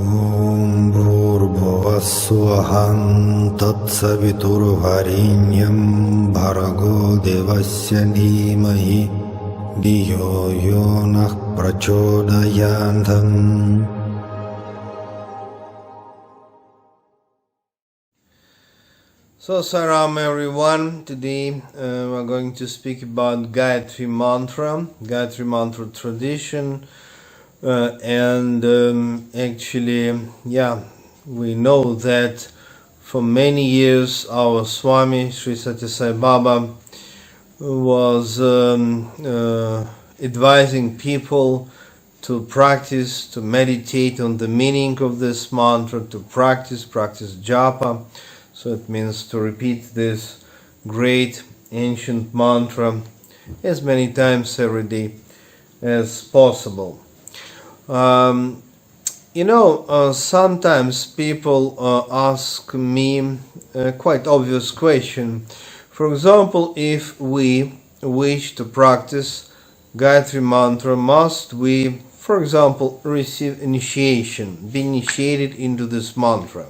Om Bhurбhuvassuvaḥam Tatsaviturvarenyam Bhargo Devasya Dhimahi Dhiyo Yo Nah Prachodayantam. So Saram everyone, today we're going to speak about Gayatri Mantra tradition. Actually, we know that for many years our Swami Sri Sathya Sai Baba was advising people to practice, to meditate on the meaning of this mantra, to practice japa. So it means to repeat this great ancient mantra as many times every day as possible. Sometimes people ask me a quite obvious question. For example, if we wish to practice Gayatri Mantra, must we, for example, receive initiation, be initiated into this mantra?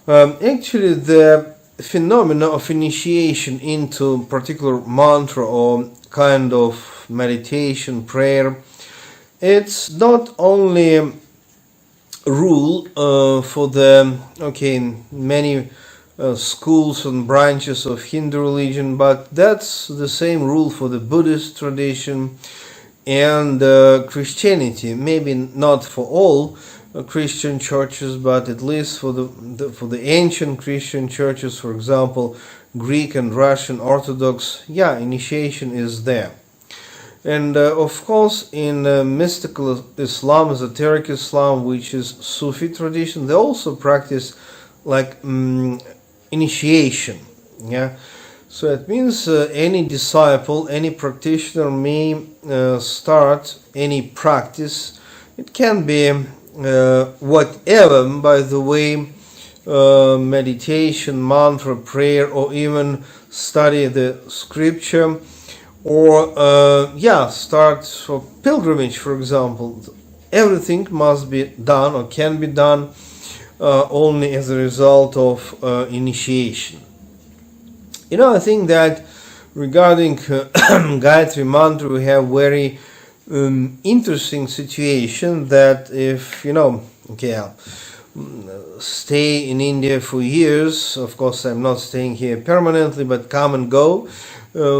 Actually, the phenomena of initiation into particular mantra or kind of meditation, prayer, it's not only a rule for the many schools and branches of Hindu religion, but that's the same rule for the Buddhist tradition and Christianity. Maybe not for all Christian churches, but at least for the ancient Christian churches, for example, Greek and Russian Orthodox, initiation is there. And of course, in mystical Islam, esoteric Islam, which is Sufi tradition, they also practice like initiation. So it means any disciple, any practitioner may start any practice. It can be whatever, by the way, meditation, mantra, prayer, or even study the scripture, or start for pilgrimage, for example. Everything must be done or can be done only as a result of initiation. I think that regarding Gayatri Mantra, we have very interesting situation that if stay in India for years, of course I'm not staying here permanently, but come and go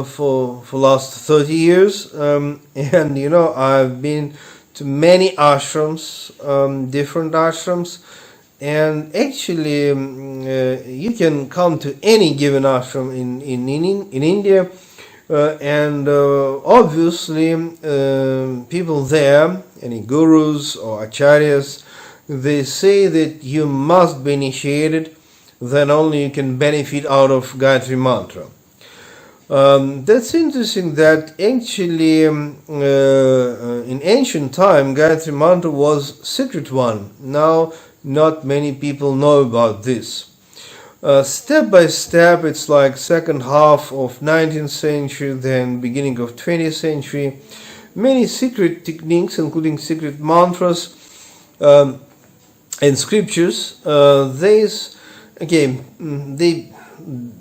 for last 30 years, and I've been to many ashrams, different ashrams, and actually you can come to any given ashram in India, and obviously people there, any gurus or acharyas, they say that you must be initiated, then only you can benefit out of Gayatri Mantra. That's interesting that actually in ancient time Gayatri Mantra was secret one. Now not many people know about this. Step by step, it's like second half of 19th century, then beginning of 20th century, many secret techniques, including secret mantras and scriptures, they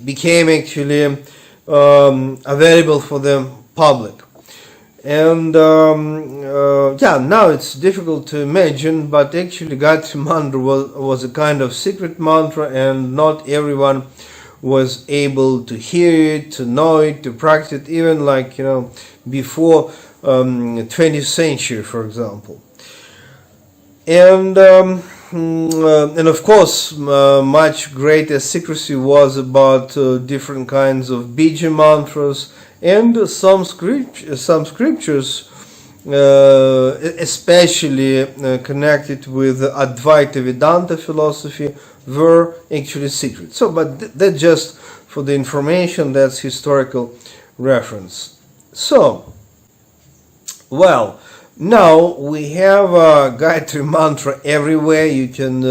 became actually available for the public. And now it's difficult to imagine, but actually Gayatri Mantra was a kind of secret mantra, and not everyone was able to hear it, to know it, to practice it, even before 20th century, for example. And of course, much greater secrecy was about different kinds of bija mantras, and some scriptures, especially connected with Advaita Vedanta philosophy, were actually secret. So, but that's just for the information, that's historical reference. So, now we have Gayatri Mantra everywhere. You can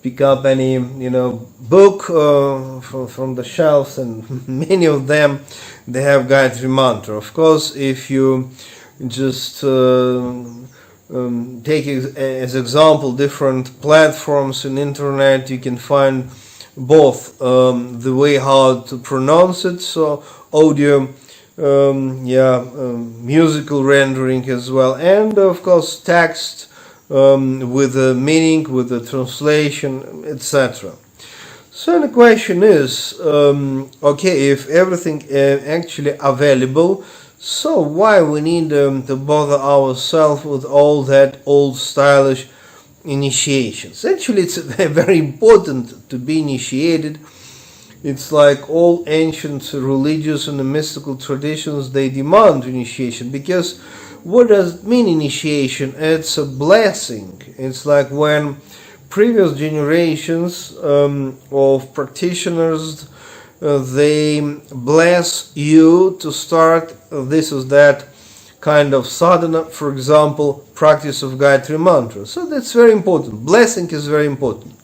pick up any book from the shelves, and many of them, they have Gayatri Mantra. Of course, if you just take as example different platforms in internet. You can find both the way how to pronounce it, so audio, musical rendering as well, and of course text with the meaning, with the translation, etc. So the question is, okay, if everything actually available, so why we need to bother ourselves with all that old stylish initiations? Actually, it's very important to be initiated. It's like all ancient religious and mystical traditions, they demand initiation, because what does it mean, initiation? It's a blessing. It's like when previous generations of practitioners, they bless you to start this or that kind of sadhana, for example, practice of Gayatri mantra. So that's very important. Blessing is very important.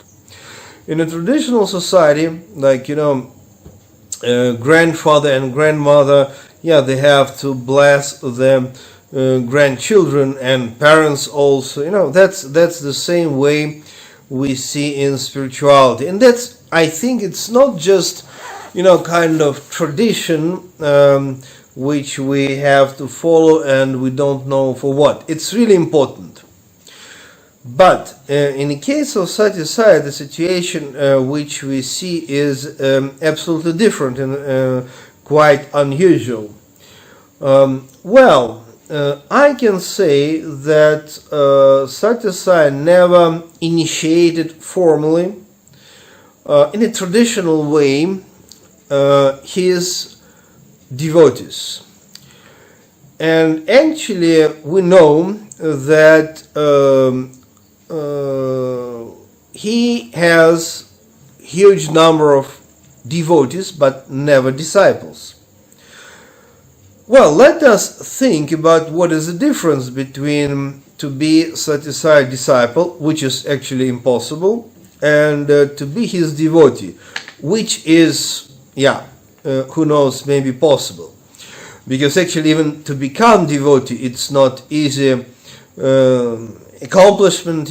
In a traditional society, like, grandfather and grandmother, they have to bless their grandchildren, and parents also. That's the same way we see in spirituality. And that's, I think, it's not just kind of tradition which we have to follow and we don't know for what. It's really important. But in the case of Sathya Sai, the situation which we see is absolutely different and quite unusual. I can say that Sathya Sai never initiated formally in a traditional way his devotees. And actually we know that he has huge number of devotees but never disciples. Well, let us think about what is the difference between to be Sathya Sai disciple, which is actually impossible, and to be his devotee, which is, who knows, maybe possible. Because actually even to become devotee, it's not easy accomplishment,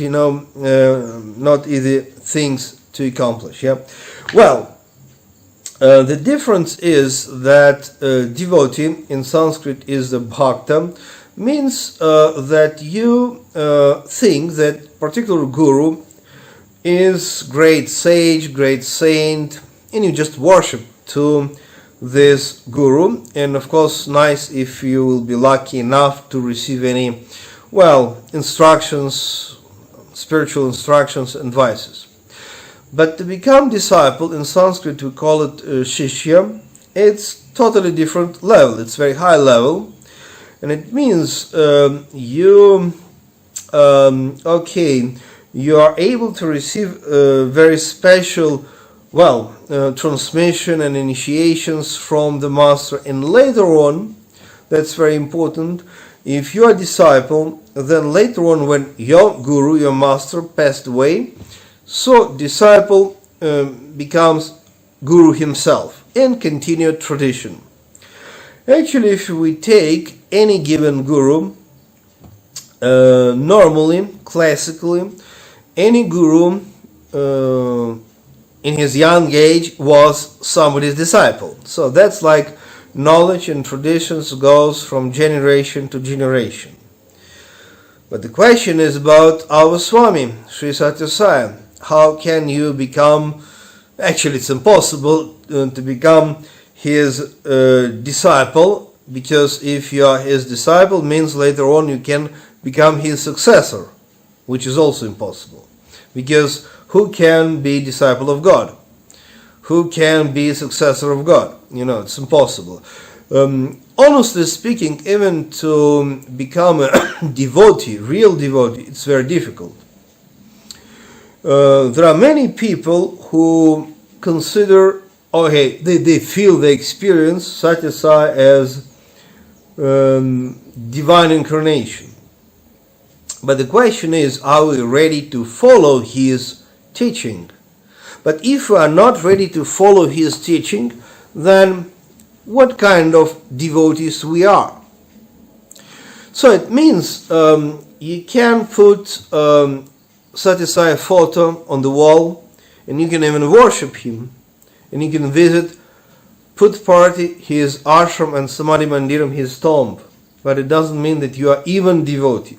not easy things to accomplish. The difference is that devotee in Sanskrit is the bhakta, means that you think that particular guru is great sage, great saint, and you just worship to this guru. And of course, nice if you will be lucky enough to receive any, instructions, spiritual instructions, advices. But to become disciple, in Sanskrit we call it shishya. It's totally different level. It's very high level, and it means you are able to receive very special transmission and initiations from the master. And later on, that's very important, if you are a disciple, then later on when your guru, your master, passed away, so disciple becomes guru himself and continue tradition. Actually, if we take any given guru, normally, classically, any guru in his young age was somebody's disciple. So that's like knowledge and traditions goes from generation to generation. But the question is about our Swami, Sri Sathya Sai. How can you become, actually it's impossible to become his disciple, because if you are his disciple, means later on you can become his successor, which is also impossible. Because who can be disciple of God? Who can be successor of God? It's impossible. Honestly speaking, even to become a devotee, real devotee, it's very difficult. There are many people who consider, they feel, they experience Sathya Sai as divine incarnation. But the question is, are we ready to follow his teaching? But if we are not ready to follow his teaching, then what kind of devotees we are? So it means you can put Sathya Sai photo on the wall, and you can even worship him, and you can visit Puttparthi, his ashram, and Samadhi Mandiram, his tomb. But it doesn't mean that you are even devotee.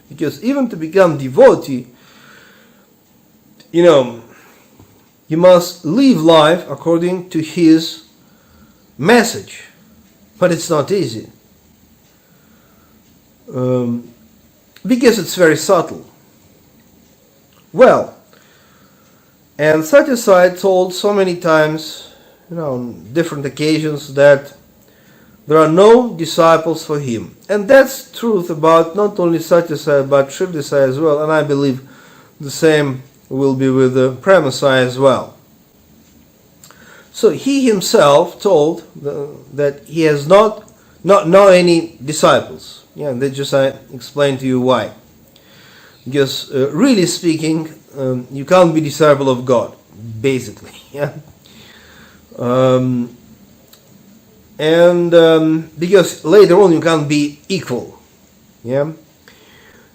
Because even to become devotee, you must live life according to his message. But it's not easy. Because it's very subtle. Well, and Sathya Sai told so many times, on different occasions, that there are no disciples for him. And that's truth about not only Sathya Sai but Shivdi Sai as well, and I believe the same will be with the Prema Sai as well. So he himself told that he has not any disciples. Yeah, that just I explained to you why. Because really speaking, you can't be disciple of God, basically. Yeah. Because later on you can't be equal. Yeah.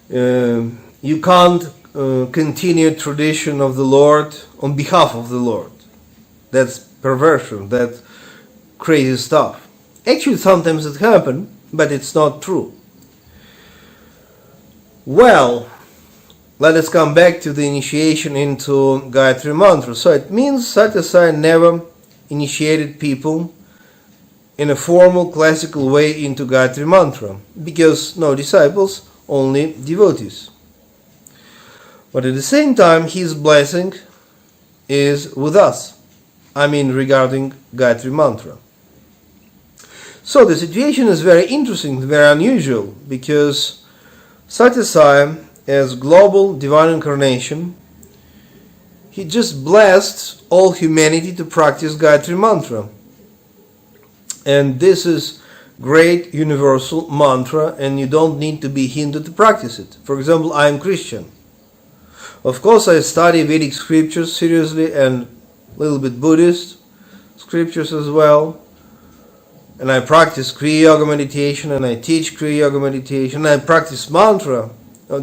You can't continue tradition of the Lord on behalf of the Lord. That's perversion. That's crazy stuff. Actually, sometimes it happens, but it's not true. Well, let us come back to the initiation into Gayatri Mantra. So it means Sathya Sai never initiated people in a formal classical way into Gayatri Mantra, because no disciples, only devotees. But at the same time, his blessing is with us. I mean, regarding Gayatri Mantra. So the situation is very interesting, very unusual, because Sathya Sai, as global divine incarnation, he just blessed all humanity to practice Gayatri Mantra. And this is great universal mantra, and you don't need to be Hindu to practice it. For example, I am Christian. Of course, I study Vedic scriptures seriously and a little bit Buddhist scriptures as well. And I practice Kriya Yoga meditation, and I teach Kriya Yoga meditation, and I practice mantra,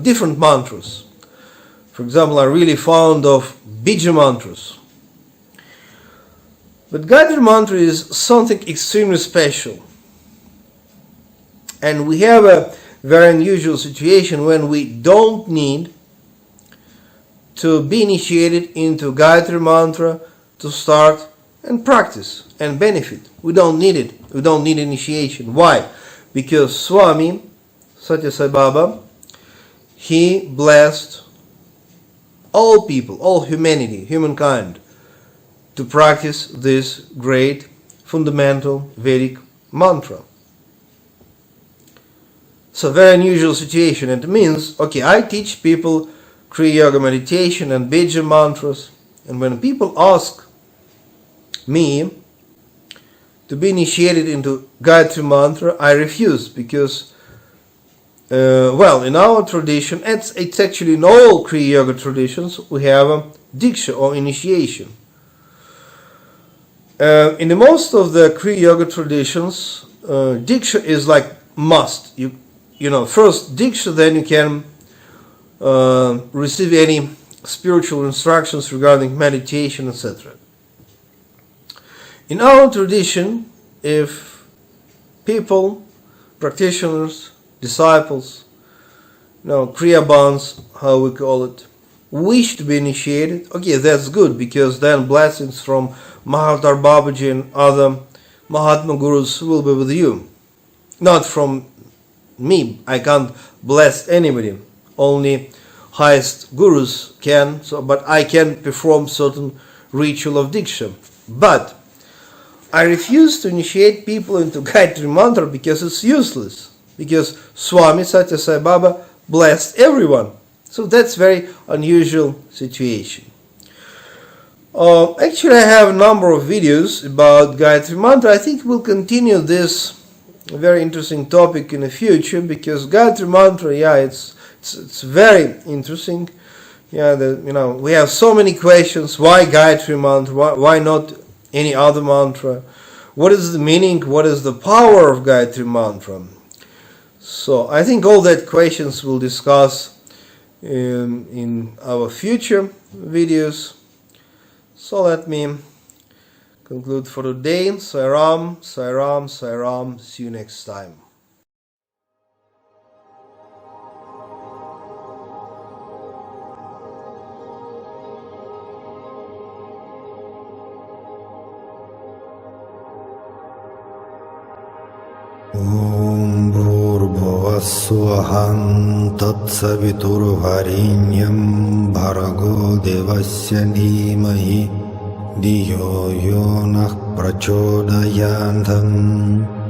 different mantras. For example, I'm really fond of Bija mantras. But Gayatri Mantra is something extremely special. And we have a very unusual situation when we don't need to be initiated into Gayatri Mantra to start and practice and benefit. We don't need it. We don't need initiation. Why? Because Swami, Sathya Sai Baba, he blessed all people, all humanity, humankind, to practice this great fundamental Vedic mantra. It's a very unusual situation. It means, okay, I teach people Kriya Yoga meditation and Bija mantras, and when people ask me to be initiated into Gayatri Mantra, I refuse, because in our tradition, it's actually in all Kriya Yoga traditions, we have a Diksha or initiation. In the most of the Kriya Yoga traditions, Diksha is like must. First Diksha, then you can receive any spiritual instructions regarding meditation, etc. In our tradition, if people, practitioners, disciples, Kriyabans, how we call it, wish to be initiated, okay, that's good, because then blessings from Mahatar Babaji and other Mahatma Gurus will be with you. Not from me. I can't bless anybody. Only highest Gurus can, but I can perform certain ritual of Diksha. But I refuse to initiate people into Gayatri Mantra because it's useless. Because Swami Sathya Sai Baba blessed everyone. So that's very unusual situation. Actually, I have a number of videos about Gayatri Mantra. I think we'll continue this very interesting topic in the future, because Gayatri Mantra, it's very interesting. We have so many questions. Why Gayatri Mantra? Why not any other mantra? What is the meaning? What is the power of Gayatri Mantra? So I think all that questions we'll discuss in our future videos. So let me conclude for today. Sai Ram, Sai Ram, Sai Ram. See you next time. Om Bhurбhuvassuvaḥ Tatsaviturvarenyam Bhargo Devasya Dhimahi Dhiyo Yo Nः Prachodayantham